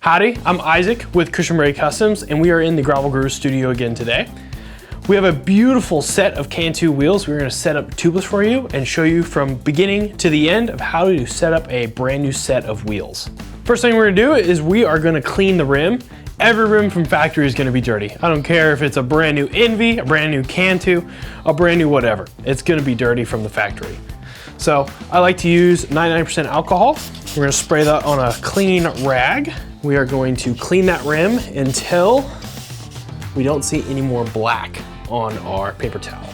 Howdy, I'm Isaac with Cushenbery Customs, and we are in the Gravel Guru studio again today. We have a beautiful set of Can-2 wheels. We're gonna set up tubeless for you and show you from beginning to the end of how to set up a brand new set of wheels. First thing we're gonna do is we are gonna clean the rim. Every rim from factory is gonna be dirty. I don't care if it's a brand new Envy, a brand new Can-2, a brand new whatever. It's gonna be dirty from the factory. So I like to use 99% alcohol. We're gonna spray that on a clean rag. We are going to clean that rim until we don't see any more black on our paper towel.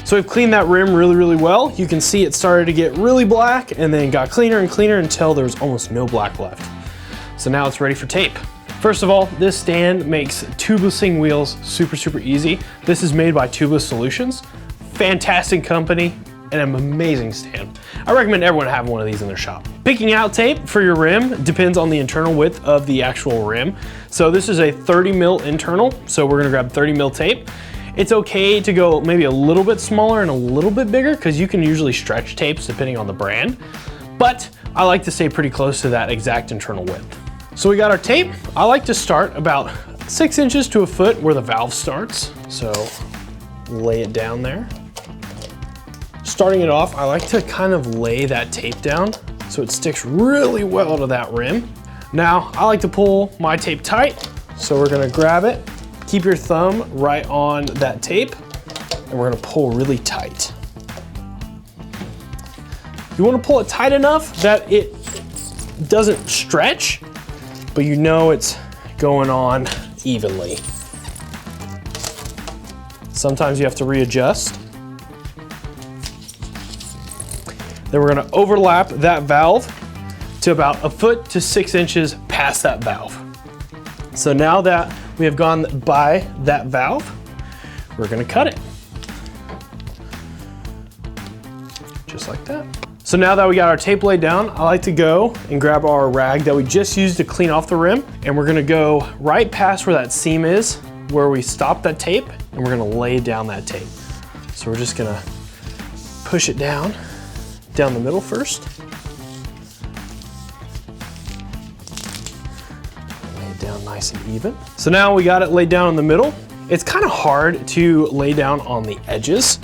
So we've cleaned that rim really well. You can see it started to get really black and then got cleaner and cleaner until there's almost no black left. So now it's ready for tape. First of all, this stand makes tubelessing wheels super easy. This is made by Tubeless Solutions. Fantastic company and an amazing stand. I recommend everyone have one of these in their shop. Picking out tape for your rim depends on the internal width of the actual rim. So this is a 30 mil internal, so we're gonna grab 30 mil tape. It's okay to go maybe a little bit smaller and a little bit bigger because you can usually stretch tapes depending on the brand, but I like to stay pretty close to that exact internal width. So we got our tape. I like to start about 6 inches to a foot where the valve starts. So lay it down there. Starting it off, I like to kind of lay that tape down so it sticks really well to that rim. Now, I like to pull my tape tight, so we're gonna grab it, keep your thumb right on that tape, and we're gonna pull really tight. You wanna pull it tight enough that it doesn't stretch, but you know it's going on evenly. Sometimes you have to readjust. Then we're gonna overlap that valve to about a foot to 6 inches past that valve. So now that we have gone by that valve, we're gonna cut it. Just like that. So now that we got our tape laid down, I like to go and grab our rag that we just used to clean off the rim, and we're gonna go right past where that seam is, where we stopped that tape, and we're gonna lay down that tape. So we're just gonna push it down the middle first. Lay it down nice and even. So now we got it laid down in the middle. It's kind of hard to lay down on the edges.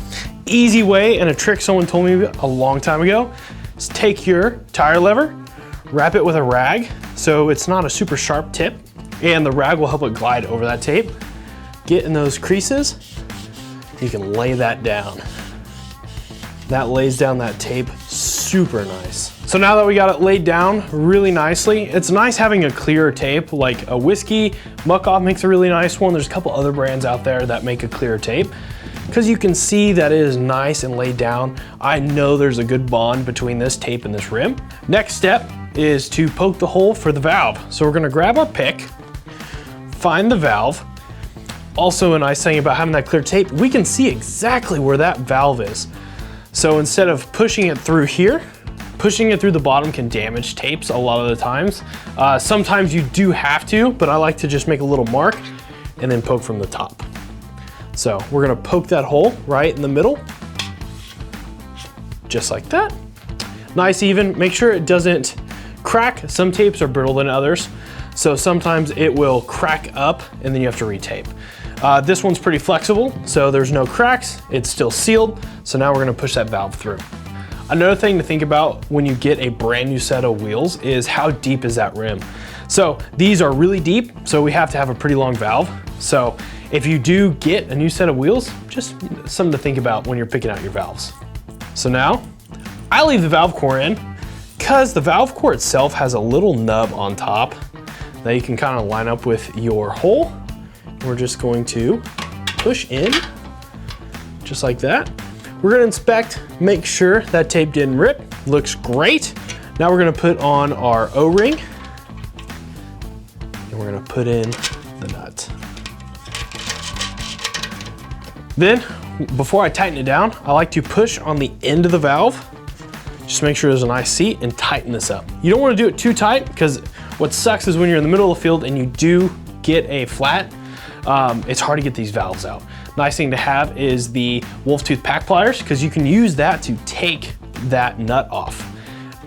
Easy way, and a trick someone told me a long time ago, is take your tire lever, wrap it with a rag so it's not a super sharp tip, and the rag will help it glide over that tape. Get in those creases, you can lay that down. That lays down that tape super nice. So now that we got it laid down really nicely, it's nice having a clearer tape, like a Whiskey, Muck-Off makes a really nice one. There's a couple other brands out there that make a clear tape, because you can see that it is nice and laid down. I know there's a good bond between this tape and this rim. Next step is to poke the hole for the valve. So we're gonna grab our pick, find the valve. Also a nice thing about having that clear tape, we can see exactly where that valve is. So instead of pushing it through here, pushing it through the bottom can damage tapes a lot of the times. Sometimes you do have to, but I like to just make a little mark and then poke from the top. So we're gonna poke that hole right in the middle, just like that. Nice even, make sure it doesn't crack. Some tapes are brittle than others, so sometimes it will crack up and then you have to retape. This one's pretty flexible, so there's no cracks, it's still sealed, so now we're gonna push that valve through. Another thing to think about when you get a brand new set of wheels is how deep is that rim. So these are really deep, so we have to have a pretty long valve. So if you do get a new set of wheels, just something to think about when you're picking out your valves. So now, I leave the valve core in because the valve core itself has a little nub on top that you can kind of line up with your hole. We're just going to push in, just like that. We're gonna inspect, make sure that tape didn't rip. Looks great. Now we're gonna put on our O-ring, and we're gonna put in the nut. Then, before I tighten it down, I like to push on the end of the valve. Just make sure there's a nice seat and tighten this up. You don't wanna do it too tight, because what sucks is when you're in the middle of the field and you do get a flat, it's hard to get these valves out. Nice thing to have is the wolf tooth pack pliers, because you can use that to take that nut off.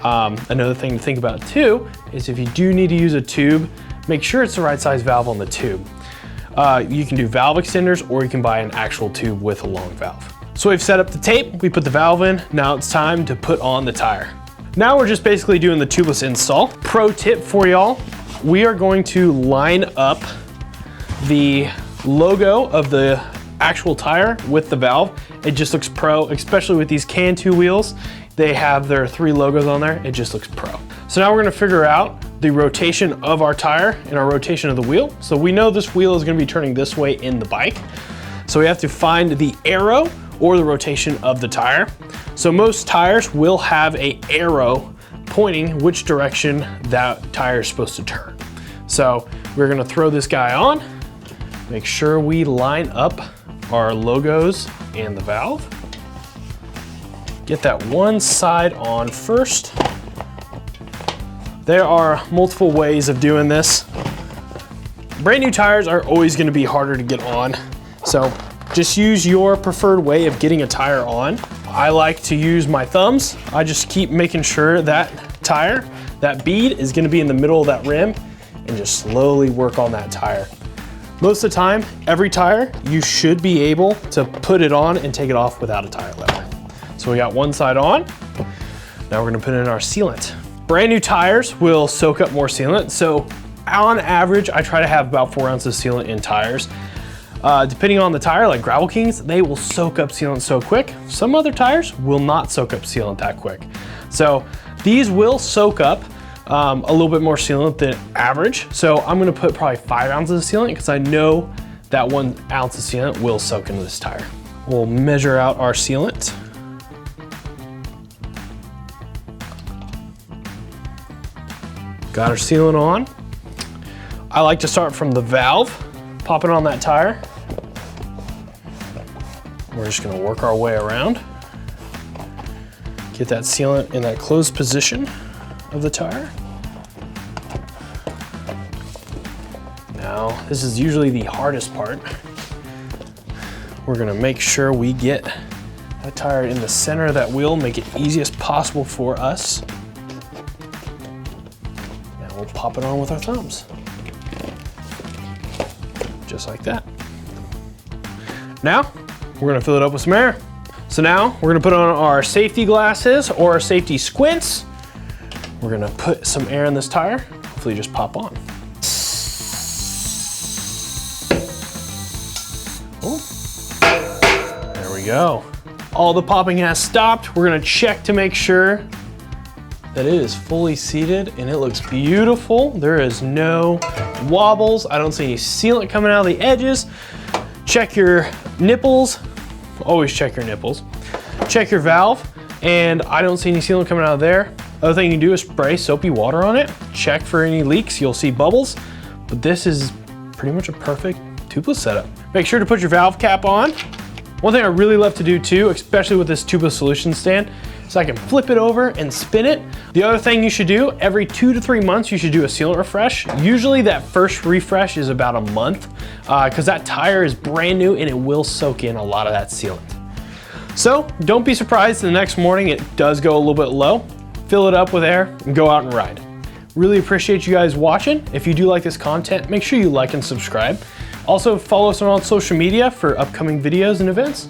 Another thing to think about too is if you do need to use a tube, make sure it's the right size valve on the tube. You can do valve extenders, or you can buy an actual tube with a long valve. So we've set up the tape, we put the valve in, now it's time to put on the tire. Now we're just basically doing the tubeless install. Pro tip for y'all, we are going to line up the logo of the actual tire with the valve. It just looks pro, especially with these Can-2 wheels. They have their 3 logos on there, it just looks pro. So now we're gonna figure out the rotation of our tire and our rotation of the wheel. So we know this wheel is gonna be turning this way in the bike. So we have to find the arrow or the rotation of the tire. So most tires will have an arrow pointing which direction that tire is supposed to turn. So we're gonna throw this guy on, make sure we line up our logos and the valve. Get that one side on first. There are multiple ways of doing this. Brand new tires are always gonna be harder to get on. So just use your preferred way of getting a tire on. I like to use my thumbs. I just keep making sure that tire, that bead is gonna be in the middle of that rim, and just slowly work on that tire. Most of the time, every tire, you should be able to put it on and take it off without a tire lever. So we got one side on. Now we're gonna put in our sealant. Brand new tires will soak up more sealant. So on average, I try to have about 4 ounces sealant in tires. Depending on the tire, like Gravel Kings, they will soak up sealant so quick. Some other tires will not soak up sealant that quick. So these will soak up a little bit more sealant than average. So I'm gonna put probably 5 ounces of sealant because I know that 1 ounce of sealant will soak into this tire. We'll measure out our sealant. Got our sealant on. I like to start from the valve, pop it on that tire. We're just gonna work our way around. Get that sealant in that closed position of the tire. Now, this is usually the hardest part. We're gonna make sure we get that tire in the center of that wheel, make it easiest possible for us. Now we'll pop it on with our thumbs. Just like that. Now, we're gonna fill it up with some air. So now, we're gonna put on our safety glasses or our safety squints. We're gonna put some air in this tire, hopefully just pop on. Oh, there we go. All the popping has stopped. We're gonna check to make sure that it is fully seated and it looks beautiful. There is no wobbles. I don't see any sealant coming out of the edges. Check your nipples. Always check your nipples. Check your valve, and I don't see any sealant coming out of there. Other thing you can do is spray soapy water on it. Check for any leaks. You'll see bubbles, but this is pretty much a perfect tubeless setup. Make sure to put your valve cap on. One thing I really love to do too, especially with this tubeless solution stand, so I can flip it over and spin it. The other thing you should do, every 2 to 3 months, you should do a sealant refresh. Usually that first refresh is about a month because that tire is brand new and it will soak in a lot of that sealant. So don't be surprised the next morning it does go a little bit low. Fill it up with air and go out and ride. Really appreciate you guys watching. If you do like this content, make sure you like and subscribe. Also follow us on social media for upcoming videos and events.